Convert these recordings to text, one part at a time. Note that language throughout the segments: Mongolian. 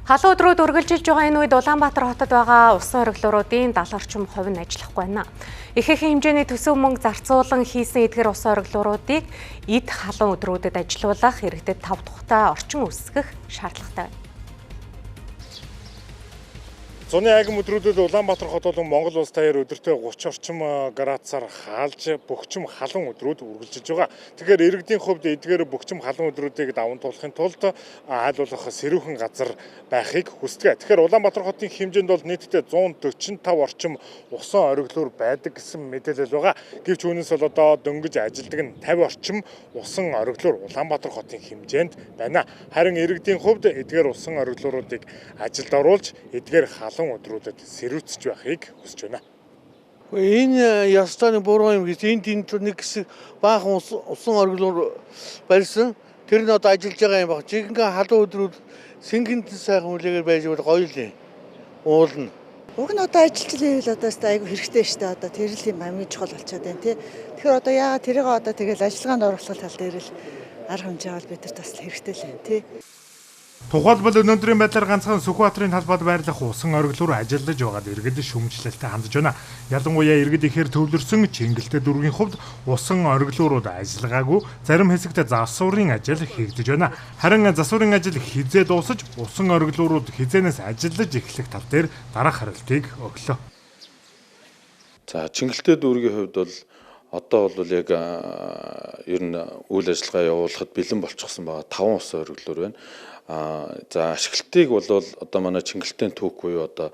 Халуун өдрүүд үргэлжилж байгаа энэ үед Улаанбаатар хотод байгаа усан оргилууруудын 70 орчим хувь нь ажиллахгүй байна. Ихээхэн хэмжээний төсөв мөнгө зарцуулан хийсэн эдгээр усан оргилууруудыг эд халуун өдрүүдэд ажилуулах иргэдэд 5 тухтай орчин үүсгэх шаардлагатай байна. Зуны айгам өдрүүдэд Улаанбаатар хот болон Монгол улс даяар өдөртөө 30 орчим градусаар хаалж бөхчим халуун өдрүүд үргэлжилж байгаа. Тэгэхээр иргэдийн хувьд эдгээр бөхчим халуун өдрүүдийг даван туулахын тулд айлуулах сэрүүхэн газар байхыг хүсдэг. Тэгэхээр Улаанбаатар хотын хэмжээнд бол нийтдээ 145 орчим усан оргилуур байдаг гэсэн мэдээлэл байгаа. Гэвч үүнээс бол одоо дөнгөж ажилдаг нь 50 орчим усан оргилуур Улаанбаатар хотын хэмжээнд байна. Харин иргэдийн хувьд эдгээр усан оргилууруудыг ажилд оруулж эдгээр өдрүүдэд сэрүүцэж байхыг хүсэж байна. Энэ ястаны буруу юм гэж энэ тэнд нэг хэсэг баахан усан оргилуур барьсан. Тэр нь одоо ажиллаж байгаа юм баг. Жинхэнэ халуун өдрүүд сингэнт сайхан үлээгээр байж бол гоё л юм. Уулна. Уг нь одоо ажилч лээвэл одоо айгүй хэрэгтэй шүү дээ. Одоо тэр л юм хамгийн чухал болчиход байна тий. Тэгэхээр одоо яагаад тэрийг одоо тэгэл ажиллагаанд оруулах тал дээр л арга хэмжээ бол бид нар бас хэрэгтэй л байна тий. Тухайлбал өнөөдрийн байдлаар ганцхан Сүхбаатарын талбайд байрлах усан оргилуур ажиллаж байгаад иргэд шүүмжлэлтэй хандж байна. Ялангуяа иргэд ихээр төвлөрсөн Чингэлтэй дүүргийн хувьд усан оргилуурууд ажиллагаагүй, зарим хэсэгт засварын ажил хийгдэж байна. Харин засварын ажил хизээ дуусаж, усан оргилуурууд хизээнээс ажиллаж эхлэх тал дээр дараах харилцааг өглөө. За Чингэлтэй дүүргийн хувьд бол одоо бол яг ер нь үйл ажиллагаа явуулахад бэлэн болчихсон байгаа 5 усан оргилуур байна. За ашиглалтыг бол одоо манай Чингэлтэй түүх буюу одоо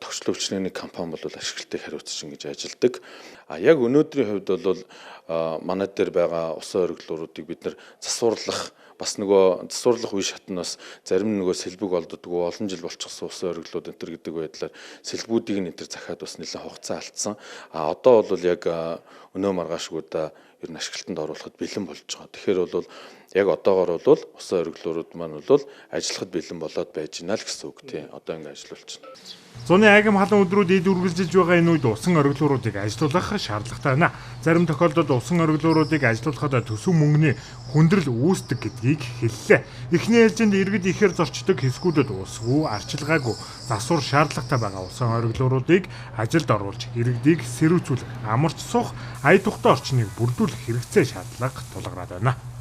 тогтчлол өвчнөний компани бол ашиглалтыг хариуцсан гэж ажилдаг. Яг өнөөдрийн хувьд бол манай дээр байгаа усан оргилууруудыг бид нар засварлах бас нөгөө засварлах үе шатнаас зарим нөгөө сэлбэг олддоггүй олон жил болчихсон усан оргилууд энэ төр гэдэг байдлаар сэлбүүдийг энэ төр захиад бас нэлээд хугацаа алдсан. Одоо бол яг өнөө маргаашгуудаа ер нь ашиглалтанд оруулахад бэлэн болж байгаа. Тэгэхээр бол яг одоогоор бол усан оргилуурууд маань бол ажиллахад бэлэн болоод байж гинэ л гэсэн үг тийм. Одоо ингэ ажиллуулж байна. Зуны айгам халуун өдрүүд эд үргэлжилж байгаа энэ үед усан оргилууруудыг ажилуулах шаардлагатай байна. Зарим тохиолдолд усан оргилууруудыг ажилуулахад төсөв мөнгөний хүндрэл үүсдэг гэдгийг хэллээ. Эхний ээлжинд иргэд ихээр зорчдог хэсгүүдэд усгүй, арчилгаагүй, засвар шаардлагатай байгаа усан оргилууруудыг ажилд оруулж иргэдийг сэрүүцүүлэх, амарч суух, ая тухтай орчныг бүрдүүлэх хэрэгцээ шаардлага тулгараад байна.